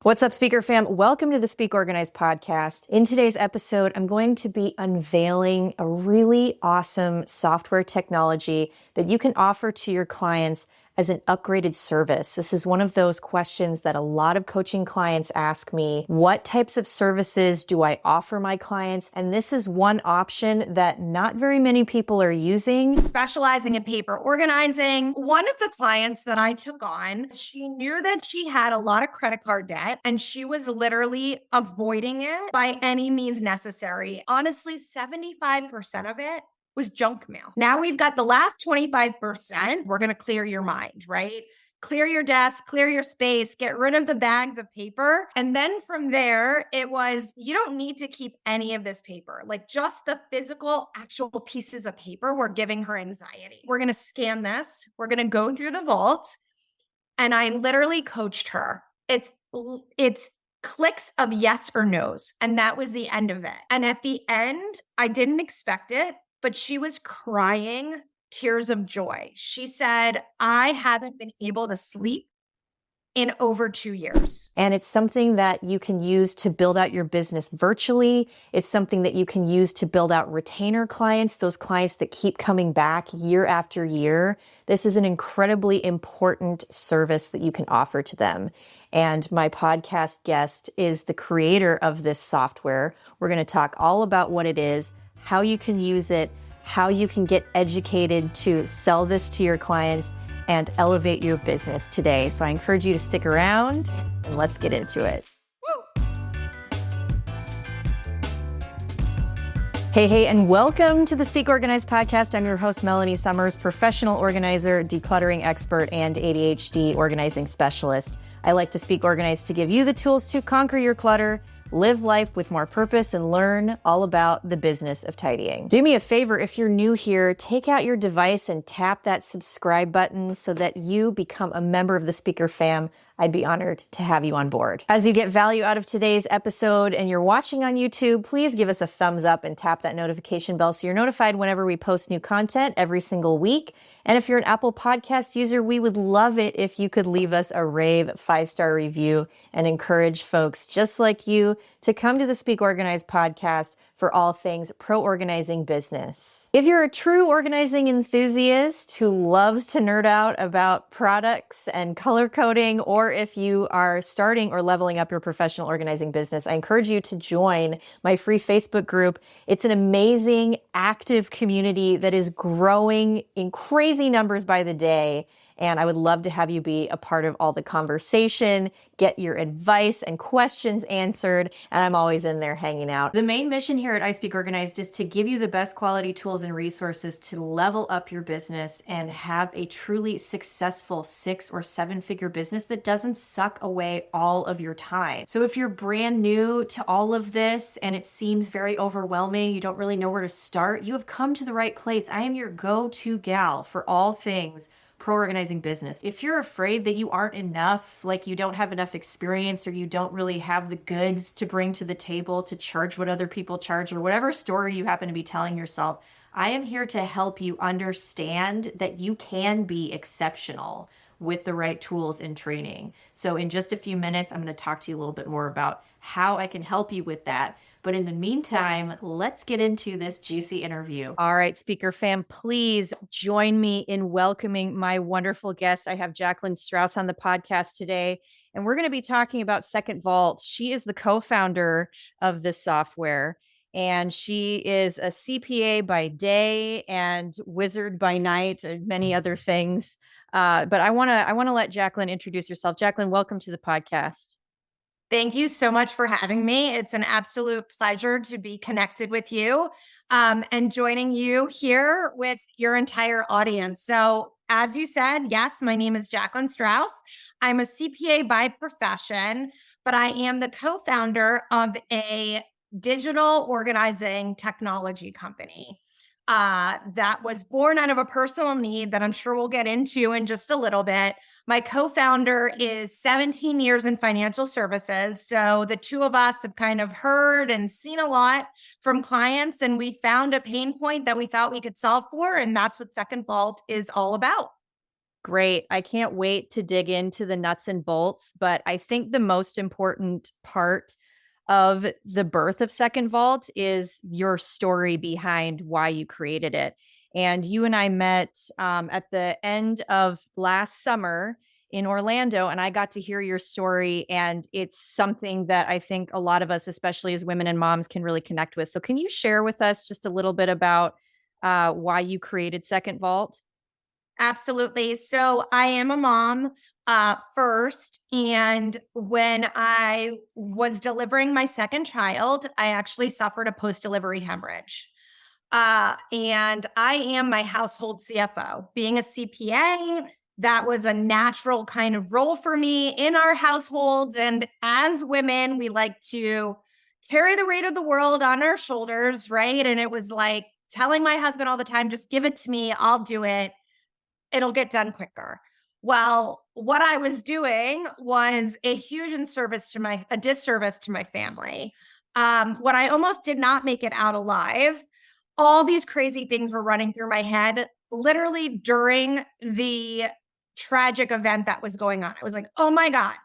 What's up, Speaker Fam? Welcome to the Speak Organized podcast. In today's episode, I'm going to be unveiling a really awesome software technology that you can offer to your clients as an upgraded service. This is one of those questions that a lot of coaching clients ask me. What types of services do I offer my clients? And this is one option that not very many people are using. Specializing in paper organizing. One of the clients that I took on, she knew that she had a lot of credit card debt and she was literally avoiding it by any means necessary. Honestly, 75% of it was junk mail. Now we've got the last 25%. We're going to clear your mind, right? Clear your desk, clear your space, get rid of the bags of paper. And then from there, it was, you don't need to keep any of this paper. Like just the physical, actual pieces of paper were giving her anxiety. We're going to scan this. We're going to go through the vault. And I literally coached her. It's clicks of yes or no's. And that was the end of it. And at the end, I didn't expect it, but she was crying tears of joy. She said, I haven't been able to sleep in over 2 years. And it's something that you can use to build out your business virtually. It's something that you can use to build out retainer clients, those clients that keep coming back year after year. This is an incredibly important service that you can offer to them. And my podcast guest is the creator of this software. We're going to talk all about what it is, how you can use it, how you can get educated to sell this to your clients and elevate your business today. So I encourage you to stick around and let's get into it. Woo. Hey, and welcome to the Speak Organized podcast. I'm your host, Melanie Summers, professional organizer, decluttering expert, and ADHD organizing specialist. I like to speak organized to give you the tools to conquer your clutter, live life with more purpose, and learn all about the business of tidying. Do me a favor, if you're new here, take out your device and tap that subscribe button so that you become a member of the Speaker Fam. I'd be honored to have you on board. As you get value out of today's episode and you're watching on YouTube, please give us a thumbs up and tap that notification bell so you're notified whenever we post new content every single week. And if you're an Apple Podcast user, we would love it if you could leave us a rave 5-star review and encourage folks just like you to come to the Speak Organized podcast for all things pro-organizing business. If you're a true organizing enthusiast who loves to nerd out about products and color coding, or if you are starting or leveling up your professional organizing business, I encourage you to join my free Facebook group. It's an amazing, active community that is growing in crazy numbers by the day. And I would love to have you be a part of all the conversation, get your advice and questions answered, and I'm always in there hanging out. The main mission here at I Speak Organized is to give you the best quality tools and resources to level up your business and have a truly successful 6- or 7-figure business that doesn't suck away all of your time. So if you're brand new to all of this and it seems very overwhelming, you don't really know where to start, you have come to the right place. I am your go-to gal for all things pro-organizing business. If you're afraid that you aren't enough, like you don't have enough experience or you don't really have the goods to bring to the table to charge what other people charge or whatever story you happen to be telling yourself, I am here to help you understand that you can be exceptional with the right tools and training. So in just a few minutes, I'm going to talk to you a little bit more about how I can help you with that. But in the meantime, let's get into this juicy interview. All right, Speaker Fam, please join me in welcoming my wonderful guest. I have Jaclyn Strauss on the podcast today, and we're going to be talking about Second Vault. She is the co-founder of this software, and she is a CPA by day and wizard by night, and many other things. But I want to let Jaclyn introduce herself. Jaclyn, welcome to the podcast. Thank you so much for having me. It's an absolute pleasure to be connected with you and joining you here with your entire audience. So as you said, yes, my name is Jaclyn Strauss. I'm a CPA by profession, but I am the co-founder of a digital organizing technology company that was born out of a personal need that I'm sure we'll get into in just a little bit. My co-founder is 17 years in financial services. So the two of us have kind of heard and seen a lot from clients, and we found a pain point that we thought we could solve for. And that's what Second Vault is all about. Great. I can't wait to dig into the nuts and bolts, but I think the most important part of the birth of Second Vault is your story behind why you created it. And you and I met at the end of last summer in Orlando, and I got to hear your story. And it's something that I think a lot of us, especially as women and moms, can really connect with. So, can you share with us just a little bit about why you created Second Vault? Absolutely. So I am a mom first. And when I was delivering my second child, I actually suffered a post-delivery hemorrhage. And I am my household CFO. Being a CPA, that was a natural kind of role for me in our households. And as women, we like to carry the weight of the world on our shoulders, right? And it was like telling my husband all the time, just give it to me, I'll do it, it'll get done quicker. Well, what I was doing was a huge a disservice to my family. What I almost did not make it out alive. All these crazy things were running through my head literally during the tragic event that was going on. I was like, oh my God,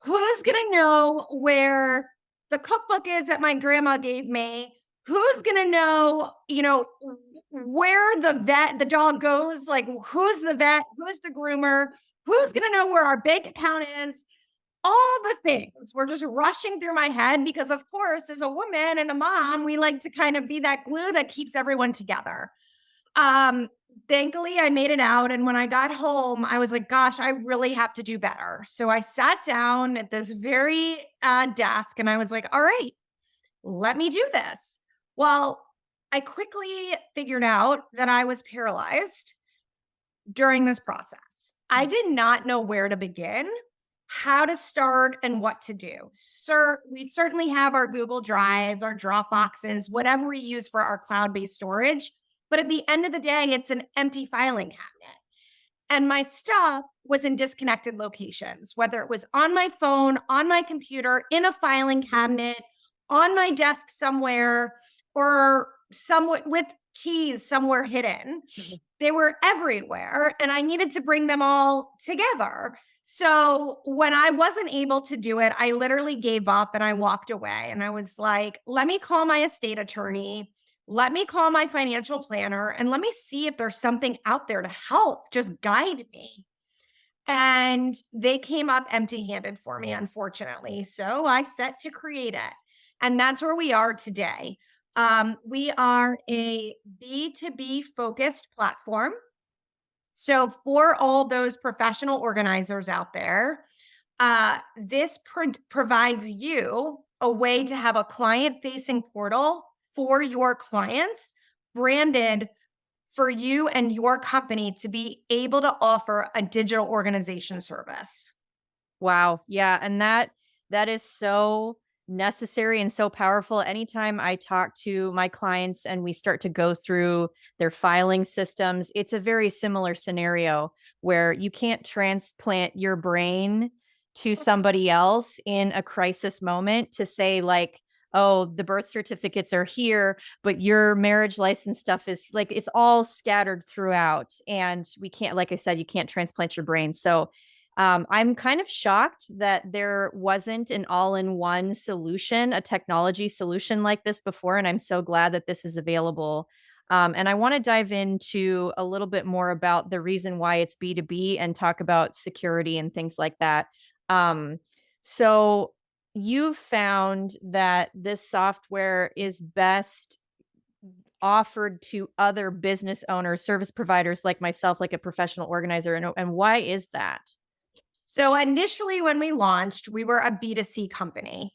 who's going to know where the cookbook is that my grandma gave me? Who's going to know, where the dog goes? Like, who's the vet? Who's the groomer? Who's going to know where our bank account is? All the things were just rushing through my head because, of course, as a woman and a mom, we like to kind of be that glue that keeps everyone together. Thankfully, I made it out. And when I got home, I was like, gosh, I really have to do better. So I sat down at this very desk and I was like, all right, let me do this. Well, I quickly figured out that I was paralyzed during this process. I did not know where to begin, how to start, and what to do. We certainly have our Google Drives, our Dropboxes, whatever we use for our cloud-based storage. But at the end of the day, it's an empty filing cabinet. And my stuff was in disconnected locations, whether it was on my phone, on my computer, in a filing cabinet, on my desk somewhere, or somewhat with keys somewhere hidden. Mm-hmm. They were everywhere, and I needed to bring them all together. So when I wasn't able to do it, I literally gave up and I walked away. And I was like, let me call my estate attorney. Let me call my financial planner and let me see if there's something out there to help, just guide me. And they came up empty-handed for me, unfortunately. So I set to create it. And that's where we are today. We are a B2B focused platform. So for all those professional organizers out there, this provides you a way to have a client-facing portal for your clients, branded for you and your company to be able to offer a digital organization service. Wow. Yeah. And that is so necessary and so powerful. Anytime I talk to my clients and we start to go through their filing systems, it's a very similar scenario where you can't transplant your brain to somebody else in a crisis moment to say like, oh, the birth certificates are here, but your marriage license stuff is like, it's all scattered throughout. And we can't, like I said, you can't transplant your brain. So I'm kind of shocked that there wasn't an all-in-one solution, a technology solution like this before. And I'm so glad that this is available. And I want to dive into a little bit more about the reason why it's B2B and talk about security and things like that. So you found that this software is best offered to other business owners, service providers like myself, like a professional organizer. And why is that? So initially when we launched, we were a B2C company,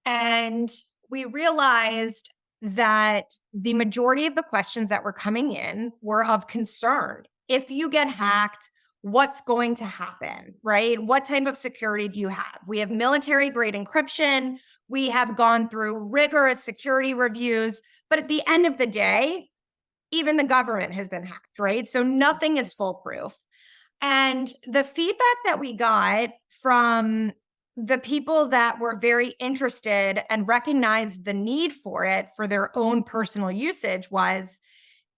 and we realized that the majority of the questions that were coming in were of concern. If you get hacked, what's going to happen, right? What type of security do you have? We have military grade encryption. We have gone through rigorous security reviews, but at the end of the day, even the government has been hacked, right? So nothing is foolproof. And the feedback that we got from the people that were very interested and recognized the need for it for their own personal usage was,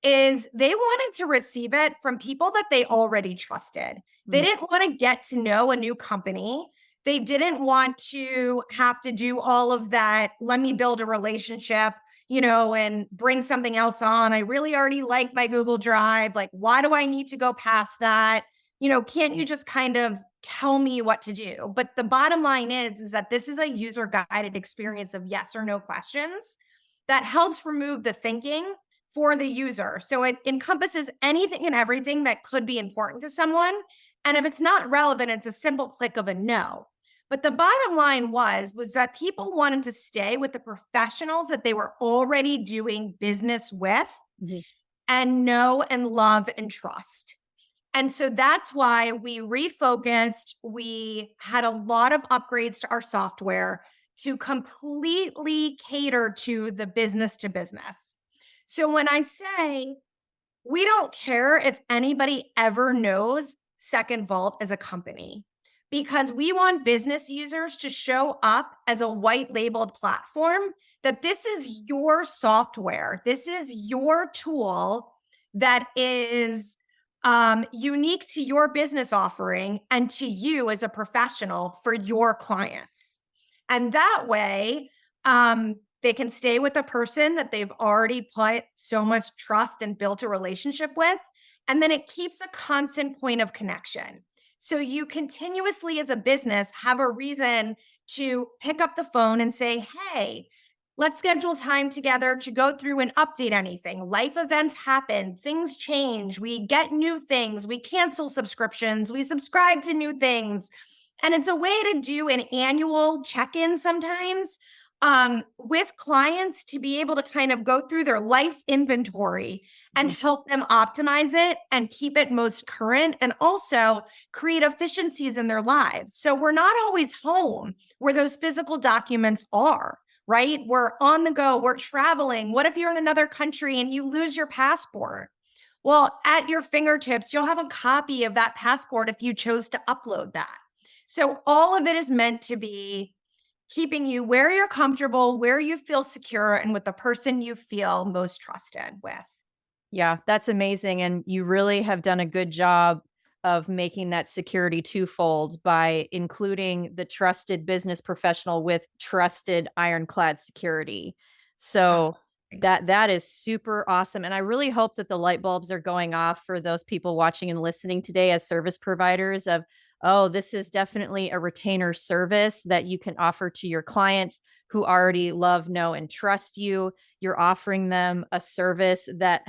is they wanted to receive it from people that they already trusted. They didn't want to get to know a new company. They didn't want to have to do all of that. Let me build a relationship, and bring something else on. I really already like my Google Drive. Like, why do I need to go past that? Can't you just kind of tell me what to do? But the bottom line is that this is a user guided experience of yes or no questions that helps remove the thinking for the user. So it encompasses anything and everything that could be important to someone. And if it's not relevant, it's a simple click of a no. But the bottom line was that people wanted to stay with the professionals that they were already doing business with and know and love and trust. And so that's why we refocused. We had a lot of upgrades to our software to completely cater to the business to business. So when I say we don't care if anybody ever knows Second Vault as a company, because we want business users to show up as a white labeled platform, that this is your software. This is your tool that is unique to your business offering and to you as a professional for your clients. And that way, they can stay with a person that they've already put so much trust and built a relationship with. And then it keeps a constant point of connection. So you continuously, as a business, have a reason to pick up the phone and say, hey, let's schedule time together to go through and update anything. Life events happen, things change, we get new things, we cancel subscriptions, we subscribe to new things. And it's a way to do an annual check-in sometimes with clients to be able to kind of go through their life's inventory and help them optimize it and keep it most current, and also create efficiencies in their lives. So we're not always home where those physical documents are, right? We're on the go, we're traveling. What if you're in another country and you lose your passport? Well, at your fingertips, you'll have a copy of that passport if you chose to upload that. So all of it is meant to be keeping you where you're comfortable, where you feel secure, and with the person you feel most trusted with. Yeah, that's amazing. And you really have done a good job of making that security twofold by including the trusted business professional with trusted Ironclad security. So that is super awesome. And I really hope that the light bulbs are going off for those people watching and listening today as service providers of, oh, this is definitely a retainer service that you can offer to your clients who already love, know, and trust you. You're offering them a service that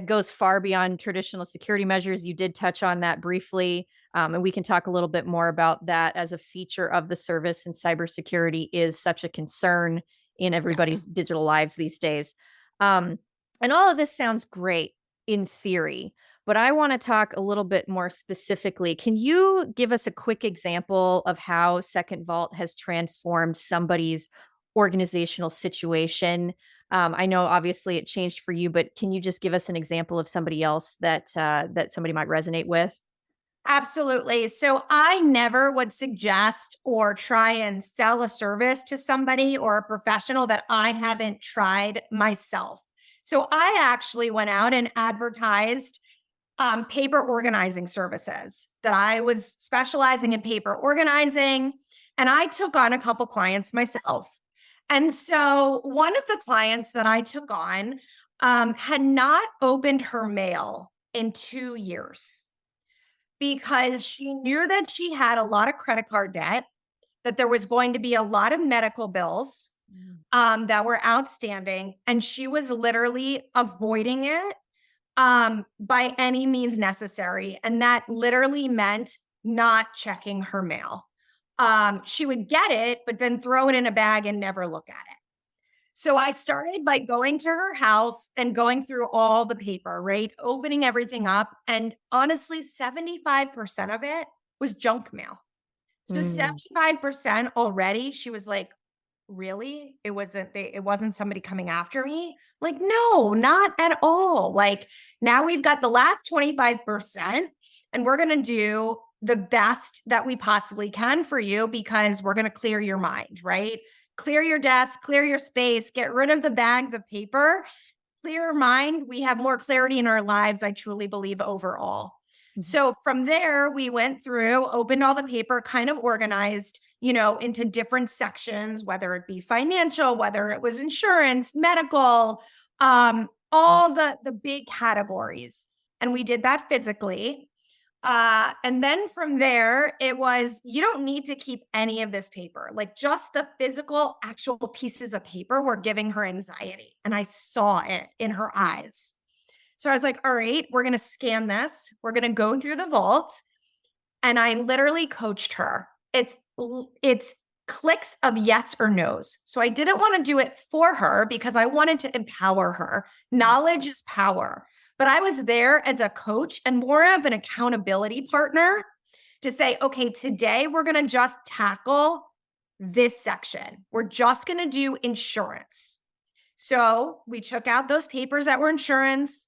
goes far beyond traditional security measures. You did touch on that briefly, and we can talk a little bit more about that as a feature of the service. And cybersecurity is such a concern in everybody's digital lives these days. And all of this sounds great in theory, but I want to talk a little bit more specifically. Can you give us a quick example of how Second Vault has transformed somebody's organizational situation? I know obviously it changed for you, but can you just give us an example of somebody else that somebody might resonate with? Absolutely. So I never would suggest or try and sell a service to somebody or a professional that I haven't tried myself. So I actually went out and advertised paper organizing services, that I was specializing in paper organizing. And I took on a couple clients myself. And so one of the clients that I took on had not opened her mail in 2 years because she knew that she had a lot of credit card debt, that there was going to be a lot of medical bills that were outstanding. And she was literally avoiding it by any means necessary. And that literally meant not checking her mail. She would get it, but then throw it in a bag and never look at it. So I started by going to her house and going through all the paper, right? Opening everything up. And honestly, 75% of it was junk mail. So 75% already, she was like, really? It wasn't somebody coming after me? Like, no, not at all. Like, now we've got the last 25% and we're going to do the best that we possibly can for you because we're going to clear your mind, right? Clear your desk, clear your space, get rid of the bags of paper. clear mind, we have more clarity in our lives, I truly believe, overall. So from there, we went through, opened all the paper, kind of organized, into different sections, whether it be financial, whether it was insurance, medical, all the big categories. And we did that physically. And then from there, it was, you don't need to keep any of this paper. Like just the physical, actual pieces of paper were giving her anxiety. And I saw it in her eyes. So I was like, all right, we're going to scan this. We're going to go through the vault. And I literally coached her. It's clicks of yes or no's. So I didn't want to do it for her because I wanted to empower her. Knowledge is power. But I was there as a coach and more of an accountability partner to say, okay, today we're going to just tackle this section. We're just going to do insurance. So we took out those papers that were insurance,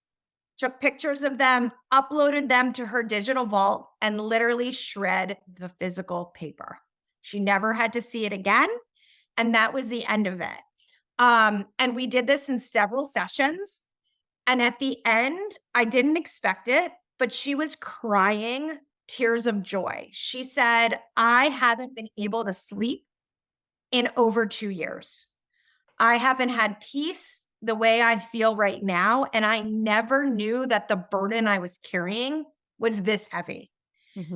took pictures of them, uploaded them to her digital vault, and literally shred the physical paper. She never had to see it again. And that was the end of it. And we did this in several sessions. And at the end, I didn't expect it, but she was crying tears of joy. She said, I haven't been able to sleep in over 2 years. I haven't had peace the way I feel right now. And I never knew that the burden I was carrying was this heavy.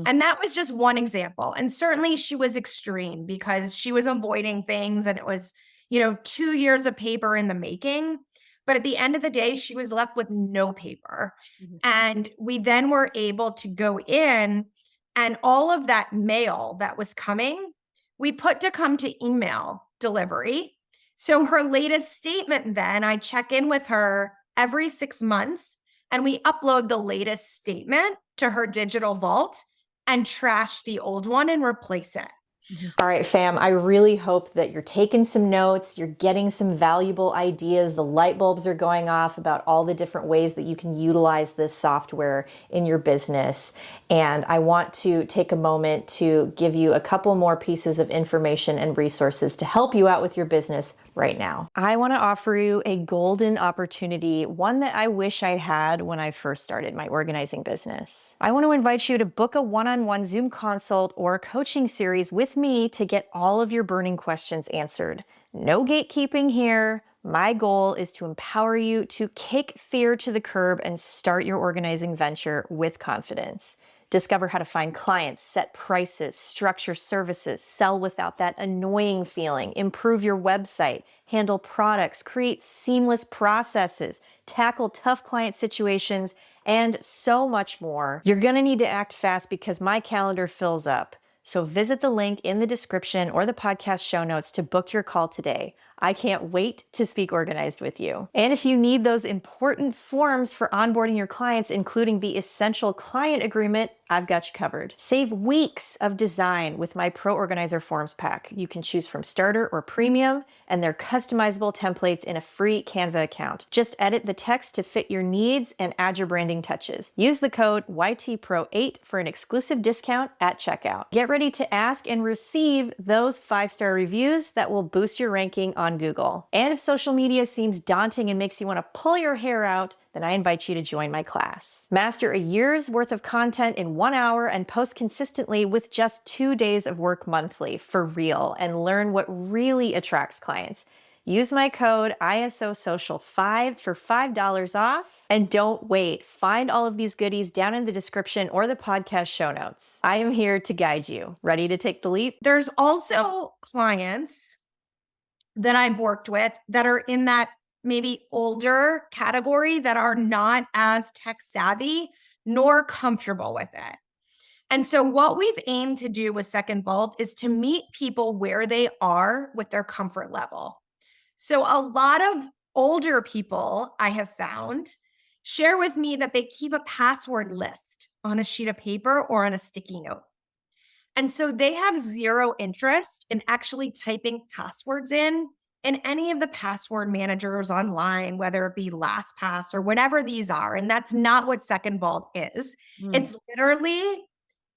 And that was just one example. And certainly she was extreme because she was avoiding things and it was, 2 years of paper in the making. But at the end of the day, she was left with no paper. And we then were able to go in and all of that mail that was coming, we put to come to email delivery. So her latest statement, then I check in with her every 6 months and we upload the latest statement to her digital vault and trash the old one and replace it. All right, fam, I really hope that you're taking some notes, you're getting some valuable ideas, the light bulbs are going off about all the different ways that you can utilize this software in your business. And I want to take a moment to give you a couple more pieces of information and resources to help you out with your business right now. I want to offer you a golden opportunity, one that I wish I had when I first started my organizing business. I want to invite you to book a one-on-one Zoom consult or a coaching series with me to get all of your burning questions answered. No gatekeeping here. My goal is to empower you to kick fear to the curb and start your organizing venture with confidence. Discover how to find clients, set prices, structure services, sell without that annoying feeling, improve your website, handle products, create seamless processes, tackle tough client situations, and so much more. You're going to need to act fast because my calendar fills up. So visit the link in the description or the podcast show notes to book your call today. I can't wait to speak organized with you. And if you need those important forms for onboarding your clients, including the essential client agreement, I've got you covered. Save weeks of design with my Pro Organizer Forms pack. You can choose from starter or premium, and they're customizable templates in a free Canva account. Just edit the text to fit your needs and add your branding touches. Use the code YTPRO8 for an exclusive discount at checkout. Get ready to ask and receive those 5-star reviews that will boost your ranking on Google. And if social media seems daunting and makes you want to pull your hair out, then I invite you to join my class. Master a year's worth of content in 1 hour and post consistently with just 2 days of work monthly for real and learn what really attracts clients. Use my code ISOSocial5 for $5 off. And don't wait. Find all of these goodies down in the description or the podcast show notes. I am here to guide you. Ready to take the leap? There's also clients that I've worked with that are in that maybe older category that are not as tech savvy nor comfortable with it. And so what we've aimed to do with Second Vault is to meet people where they are with their comfort level. So a lot of older people I have found share with me that they keep a password list on a sheet of paper or on a sticky note. And so they have zero interest in actually typing passwords in any of the password managers online, whether it be LastPass or whatever these are. And that's not what Second Vault is. It's literally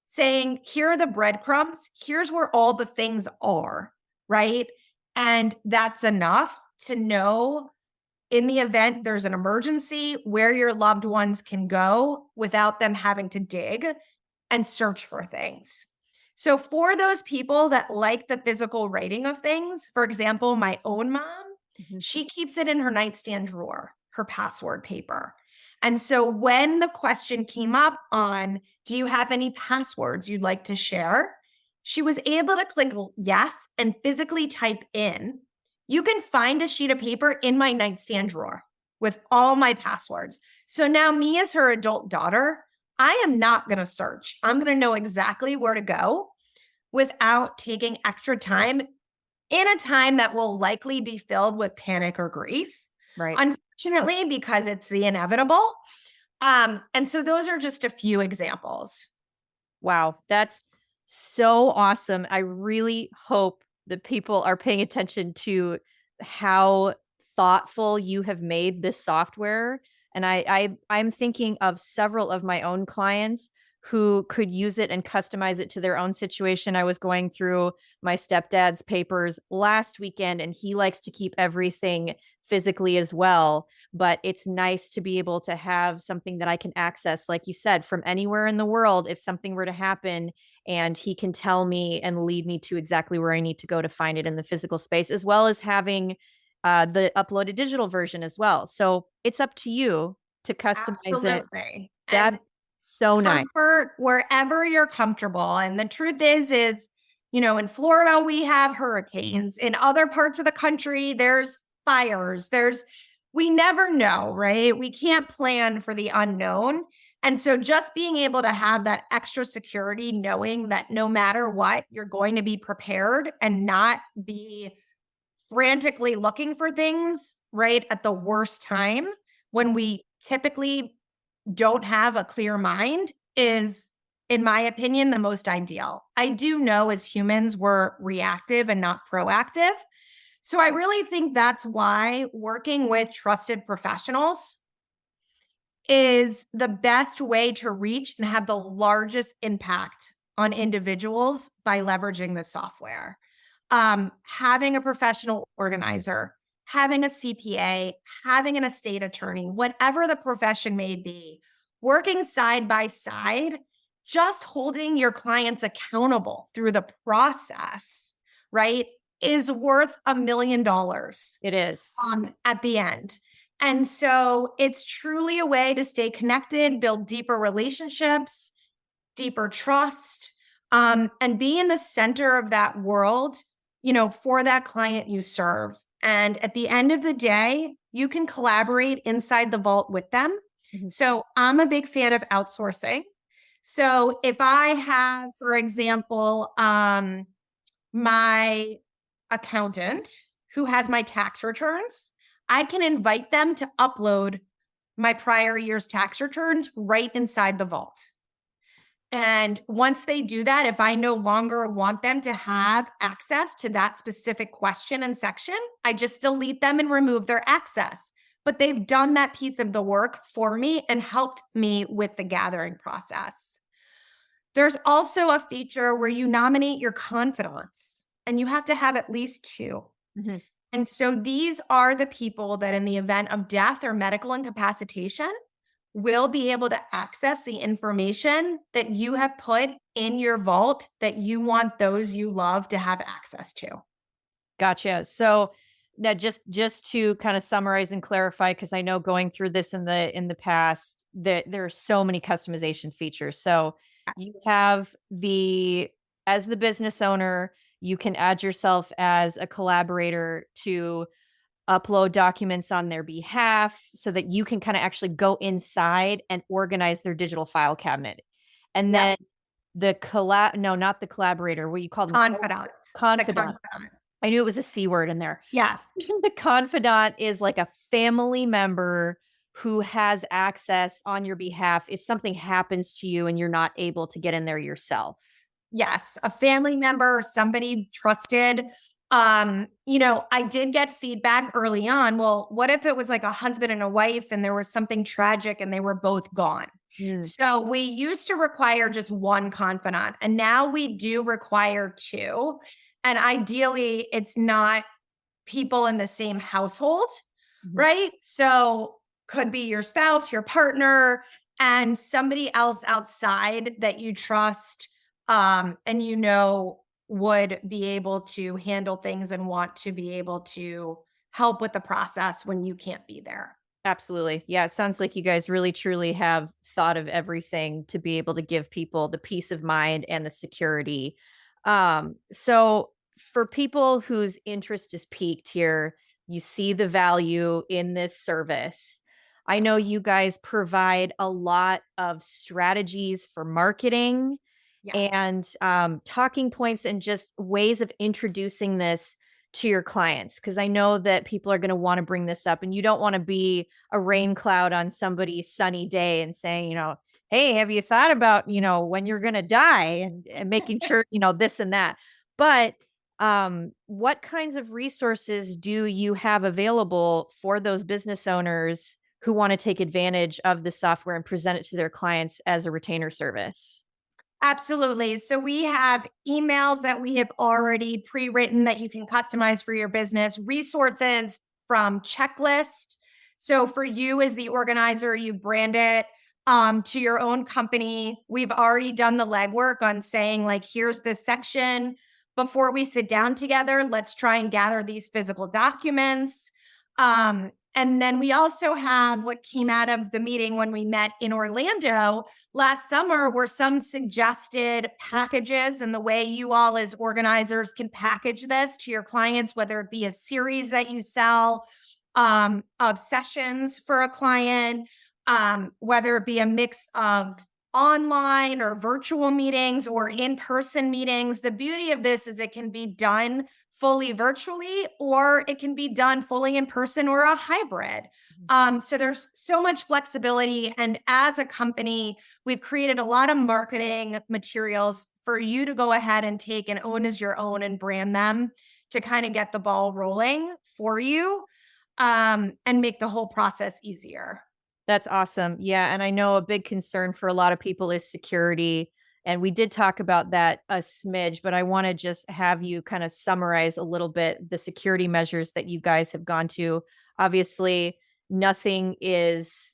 saying, here are the breadcrumbs. Here's where all the things are, right? And that's enough to know in the event there's an emergency, where your loved ones can go without them having to dig and search for things. So for those people that like the physical writing of things, for example, my own mom, she keeps it in her nightstand drawer, her password paper. And so when the question came up on, do you have any passwords you'd like to share? She was able to click yes and physically type in, you can find a sheet of paper in my nightstand drawer with all my passwords. So now me as her adult daughter, I am not going to search. I'm going to know exactly where to go without taking extra time in a time that will likely be filled with panic or grief. Right. Unfortunately, because it's the inevitable. And so those are just a few examples. Wow, that's so awesome. I really hope that people are paying attention to how thoughtful you have made this software. And I'm thinking of several of my own clients who could use it and customize it to their own situation. I was going through my stepdad's papers last weekend, and he likes to keep everything physically as well. But it's nice to be able to have something that I can access, like you said, from anywhere in the world. If something were to happen, and he can tell me and lead me to exactly where I need to go to find it in the physical space, as well as having the uploaded digital version as well. So it's up to you to customize Absolutely. it. That's so nice. Comfort wherever you're comfortable. And the truth is, in Florida, we have hurricanes. In other parts of the country, there's fires. We never know, right? We can't plan for the unknown. And so just being able to have that extra security, knowing that no matter what, you're going to be prepared and not be frantically looking for things right at the worst time when we typically don't have a clear mind is, in my opinion, the most ideal. I do know as humans, we're reactive and not proactive. So I really think that's why working with trusted professionals is the best way to reach and have the largest impact on individuals by leveraging the software. Having a professional organizer, having a CPA, having an estate attorney, whatever the profession may be, working side by side, just holding your clients accountable through the process, right, is worth $1 million. It is. At the end. And so it's truly a way to stay connected, build deeper relationships, deeper trust, and be in the center of that world, for that client you serve. And at the end of the day, you can collaborate inside the vault with them. Mm-hmm. So I'm a big fan of outsourcing. So if I have, for example, my accountant who has my tax returns, I can invite them to upload my prior year's tax returns right inside the vault. And once they do that, if I no longer want them to have access to that specific question and section, I just delete them and remove their access. But they've done that piece of the work for me and helped me with the gathering process. There's also a feature where you nominate your confidants, and you have to have at least 2. Mm-hmm. And so these are the people that in the event of death or medical incapacitation will be able to access the information that you have put in your vault that you want those you love to have access to. Gotcha. So that just to kind of summarize and clarify, because I know going through this in the past, that there are so many customization features. So you have as the business owner, you can add yourself as a collaborator to upload documents on their behalf so that you can kind of actually go inside and organize their digital file cabinet. And then not the collaborator, what you call them? Confidant. I knew it was a C word in there. Yes. The confidant is like a family member who has access on your behalf if something happens to you and you're not able to get in there yourself. Yes, a family member, somebody trusted. I did get feedback early on. Well, what if it was like a husband and a wife and there was something tragic and they were both gone? So we used to require just one confidant, and now we do require 2. And ideally, it's not people in the same household, Mhm. right? So could be your spouse, your partner, and somebody else outside that you trust, and would be able to handle things and want to be able to help with the process when you can't be there. Absolutely. Yeah, it sounds like you guys really truly have thought of everything to be able to give people the peace of mind and the security. So for people whose interest is piqued here, you see the value in this service. I know you guys provide a lot of strategies for marketing Yes. and talking points and just ways of introducing this to your clients, because I know that people are going to want to bring this up and you don't want to be a rain cloud on somebody's sunny day and saying, hey, have you thought about, when you're going to die, and making sure, this and that. But what kinds of resources do you have available for those business owners who want to take advantage of the software and present it to their clients as a retainer service? Absolutely. So we have emails that we have already pre-written that you can customize for your business, resources from checklist. So for you as the organizer, you brand it to your own company. We've already done the legwork on saying, like, here's this section. Before we sit down together, let's try and gather these physical documents. And then we also have what came out of the meeting when we met in Orlando last summer were some suggested packages and the way you all as organizers can package this to your clients, whether it be a series that you sell of sessions for a client, whether it be a mix of online or virtual meetings or in-person meetings. The beauty of this is it can be done fully virtually or it can be done fully in person or a hybrid. So there's so much flexibility. And as a company, we've created a lot of marketing materials for you to go ahead and take and own as your own and brand them to kind of get the ball rolling for you, and make the whole process easier. That's awesome. Yeah, and I know a big concern for a lot of people is security, and we did talk about that a smidge, but I want to just have you kind of summarize a little bit the security measures that you guys have gone to. Obviously, nothing is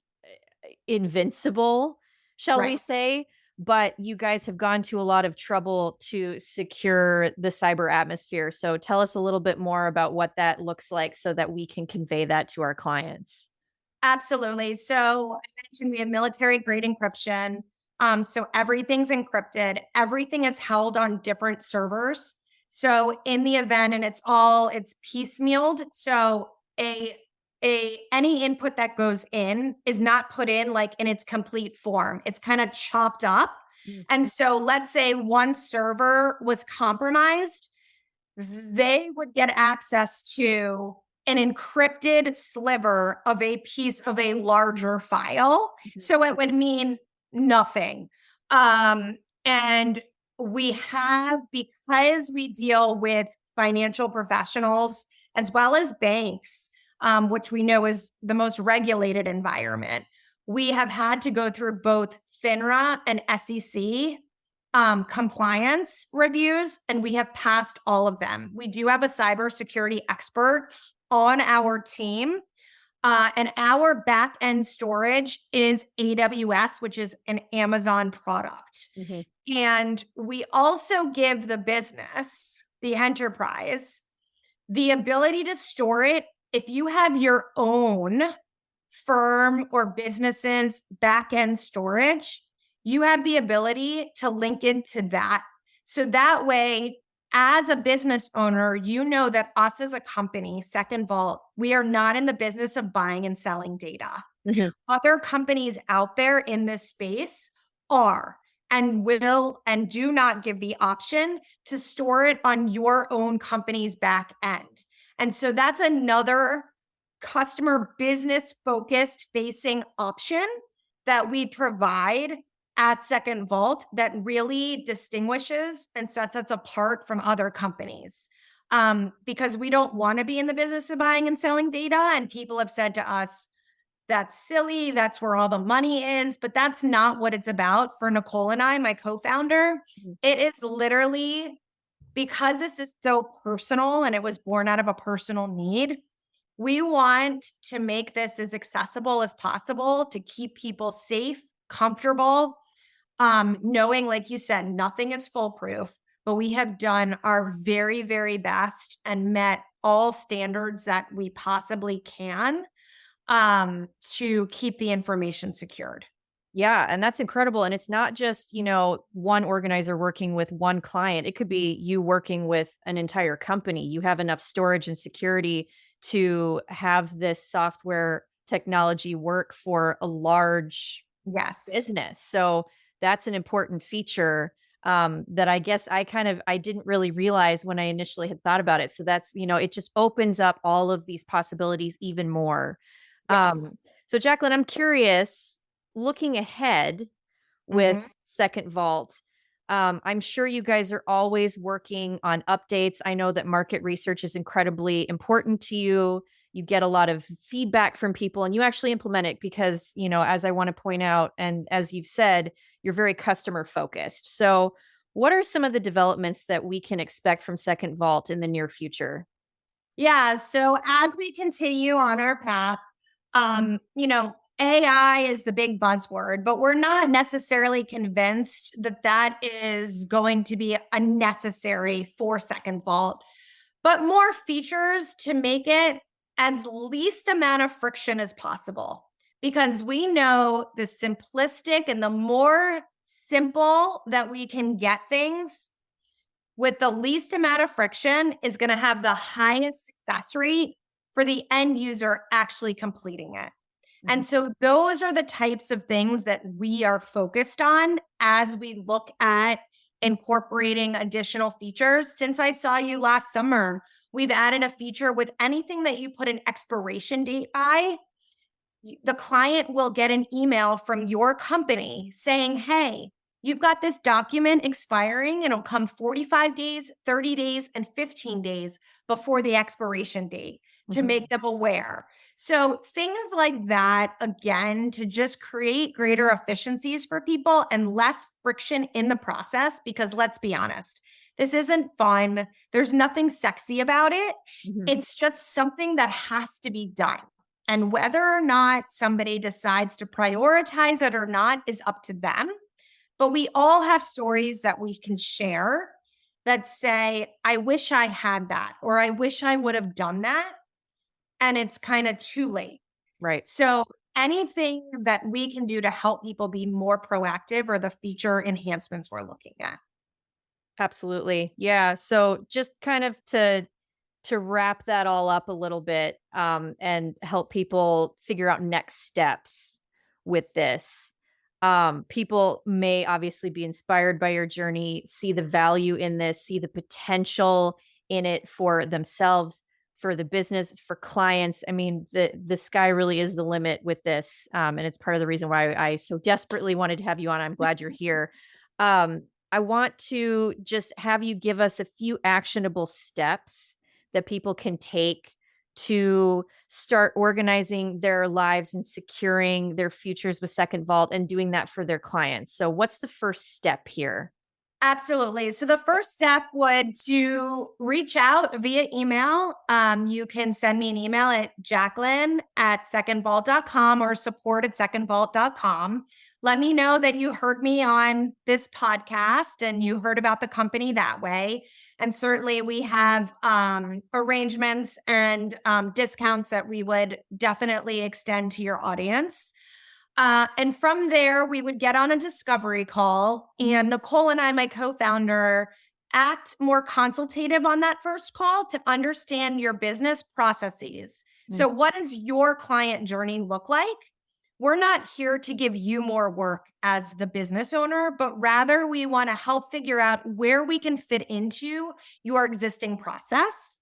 invincible, shall we Right. say, but you guys have gone to a lot of trouble to secure the cyber atmosphere. So tell us a little bit more about what that looks like so that we can convey that to our clients. Absolutely. So I mentioned we have military grade encryption. So everything's encrypted. Everything is held on different servers. So in the event, and it's piecemealed. So any input that goes in is not put in like in its complete form. It's kind of chopped up. Mm. And so let's say one server was compromised, they would get access to an encrypted sliver of a piece of a larger file. Mhm. So it would mean nothing. And we have, because we deal with financial professionals as well as banks, which we know is the most regulated environment, we have had to go through both FINRA and SEC compliance reviews, and we have passed all of them. We do have a cybersecurity expert on our team, and our back end storage is AWS, which is an Amazon product. Mhm. And we also give the business, the enterprise, the ability to store it if you have your own firm or businesses back end storage, you have the ability to link into that. So that way, as a business owner, you know that us as a company, Second Vault, we are not in the business of buying and selling data. Mhm. Other companies out there in this space are and will and do not give the option to store it on your own company's back end. And so that's another customer business focused facing option that we provide at Second Vault that really distinguishes and sets us apart from other companies. Because we don't want to be in the business of buying and selling data. And people have said to us, that's silly. That's where all the money is. But that's not what it's about for Nicole and I, my co founder. Mhm. It is literally because this is so personal and it was born out of a personal need. We want to make this as accessible as possible to keep people safe, comfortable, knowing, like you said, nothing is foolproof, but we have done our very, very best and met all standards that we possibly can to keep the information secured. Yeah, and that's incredible. And it's not just, one organizer working with one client. It could be you working with an entire company. You have enough storage and security to have this software technology work for a large Yes. business. So that's an important feature that I guess I didn't really realize when I initially had thought about it. So that's, it just opens up all of these possibilities even more. Yes. So Jaclyn, I'm curious, looking ahead with Mhm. Second Vault, I'm sure you guys are always working on updates. I know that market research is incredibly important to you. You get a lot of feedback from people and you actually implement it because, as I want to point out, and as you've said, you're very customer focused. So, what are some of the developments that we can expect from Second Vault in the near future? Yeah. So as we continue on our path, AI is the big buzzword, but we're not necessarily convinced that that is going to be a necessary for Second Vault, but more features to make it as least amount of friction as possible. Because we know the simplistic and the more simple that we can get things with the least amount of friction is going to have the highest success rate for the end user actually completing it. Mhm. And so those are the types of things that we are focused on as we look at incorporating additional features. Since I saw you last summer, we've added a feature with anything that you put an expiration date by. The client will get an email from your company saying, hey, you've got this document expiring. It'll come 45 days, 30 days, and 15 days before the expiration date to Mhm. make them aware. So, things like that, again, to just create greater efficiencies for people and less friction in the process. Because let's be honest, this isn't fun. There's nothing sexy about it. Mhm. It's just something that has to be done. And whether or not somebody decides to prioritize it or not is up to them. But we all have stories that we can share that say, I wish I had that, or I wish I would have done that. And it's kind of too late. Right. So, anything that we can do to help people be more proactive are the feature enhancements we're looking at. Absolutely. Yeah. So just kind of to wrap that all up a little bit, and help people figure out next steps with this. People may obviously be inspired by your journey, see the value in this, see the potential in it for themselves, for the business, for clients. I mean, the sky really is the limit with this, and it's part of the reason why I so desperately wanted to have you on. I'm glad you're here. I want to just have you give us a few actionable steps that people can take to start organizing their lives and securing their futures with Second Vault and doing that for their clients. So, what's the first step here? Absolutely. So the first step would to reach out via email. You can send me an email at Jaclyn at secondvault.com or support at secondvault.com. Let me know that you heard me on this podcast and you heard about the company that way. And certainly we have arrangements and discounts that we would definitely extend to your audience. And from there, we would get on a discovery call, and Nicole and I, my co founder, act more consultative on that first call to understand your business processes. Mm. So, what does your client journey look like? We're not here to give you more work as the business owner, but rather we want to help figure out where we can fit into your existing process.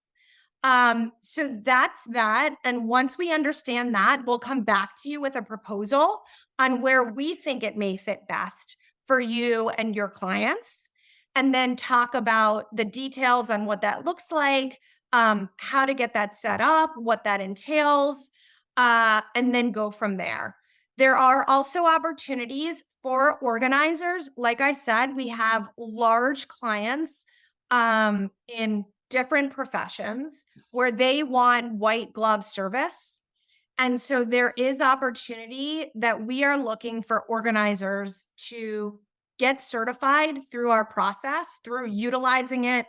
So that's that. And once we understand that, we'll come back to you with a proposal on where we think it may fit best for you and your clients. And then talk about the details on what that looks like, how to get that set up, what that entails, and then go from there. There are also opportunities for organizers. Like I said, we have large clients in different professions where they want white glove service. And so there is opportunity that we are looking for organizers to get certified through our process, through utilizing it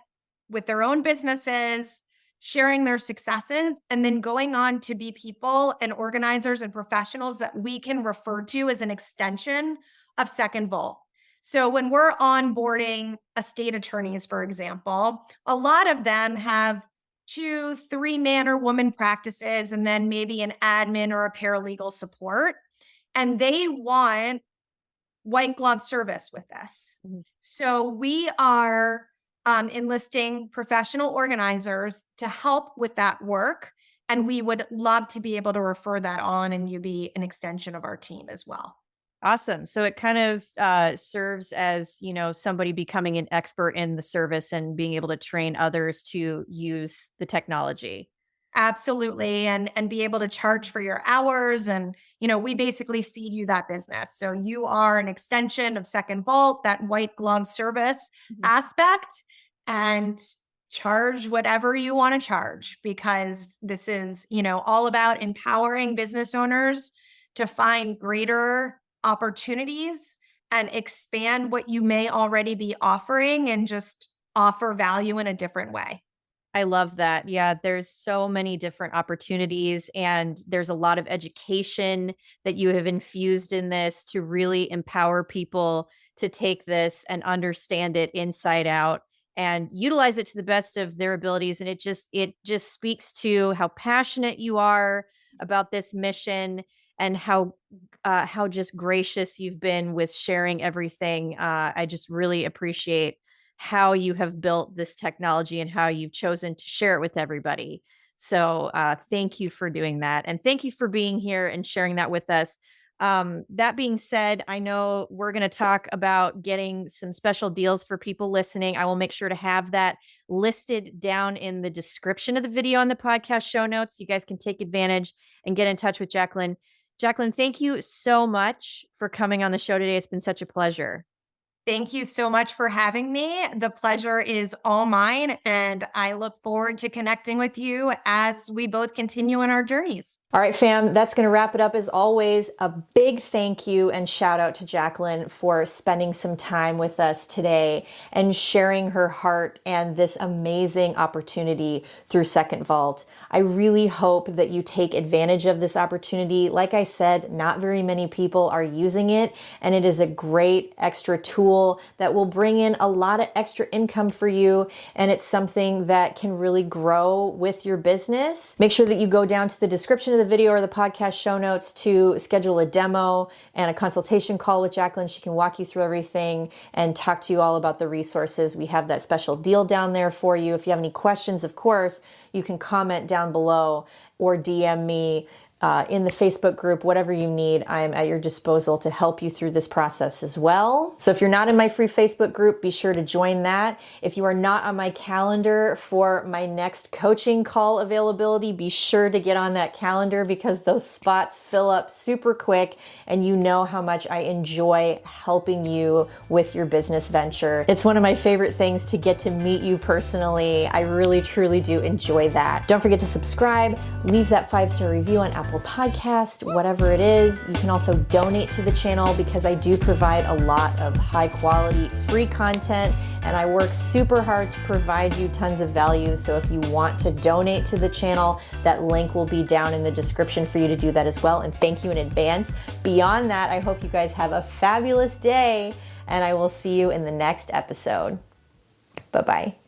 with their own businesses, sharing their successes, and then going on to be people and organizers and professionals that we can refer to as an extension of Second Vault. So when we're onboarding estate attorneys, for example, a lot of them have 2, 3 man or woman practices, and then maybe an admin or a paralegal support. And they want white glove service with us. Mhm. So we are enlisting professional organizers to help with that work. And we would love to be able to refer that on and you be an extension of our team as well. Awesome. So it kind of serves as, somebody becoming an expert in the service and being able to train others to use the technology. Absolutely. And be able to charge for your hours. And, we basically feed you that business. So you are an extension of Second Vault, that white glove service aspect, and charge whatever you want to charge, because this is, all about empowering business owners to find greater opportunities and expand what you may already be offering and just offer value in a different way. I love that. Yeah, there's so many different opportunities, and there's a lot of education that you have infused in this to really empower people to take this and understand it inside out and utilize it to the best of their abilities. And it just speaks to how passionate you are about this mission and how just gracious you've been with sharing everything. I just really appreciate how you have built this technology and how you've chosen to share it with everybody. So thank you for doing that. And thank you for being here and sharing that with us. That being said, I know we're going to talk about getting some special deals for people listening. I will make sure to have that listed down in the description of the video on the podcast show notes. You guys can take advantage and get in touch with Jaclyn. Jaclyn, thank you so much for coming on the show today. It's been such a pleasure. Thank you so much for having me. The pleasure is all mine, and I look forward to connecting with you as we both continue on our journeys. All right, fam, that's going to wrap it up. As always, a big thank you and shout out to Jaclyn for spending some time with us today and sharing her heart and this amazing opportunity through Second Vault. I really hope that you take advantage of this opportunity. Like I said, not very many people are using it, and it is a great extra tool that will bring in a lot of extra income for you, and it's something that can really grow with your business. Make sure that you go down to the description of the video or the podcast show notes to schedule a demo and a consultation call with Jaclyn. She can walk you through everything and talk to you all about the resources. We have that special deal down there for you. If you have any questions, of course, you can comment down below or DM me in the Facebook group. Whatever you need, I am at your disposal to help you through this process as well. So if you're not in my free Facebook group, be sure to join that. If you are not on my calendar for my next coaching call availability, be sure to get on that calendar, because those spots fill up super quick, and you know how much I enjoy helping you with your business venture. It's one of my favorite things to get to meet you personally. I really, truly do enjoy that. Don't forget to subscribe, leave that 5-star review on Apple Podcast, whatever it is. You can also donate to the channel, because I do provide a lot of high quality free content, and I work super hard to provide you tons of value. So if you want to donate to the channel, that link will be down in the description for you to do that as well. And thank you in advance. Beyond that, I hope you guys have a fabulous day, and I will see you in the next episode. Bye-bye.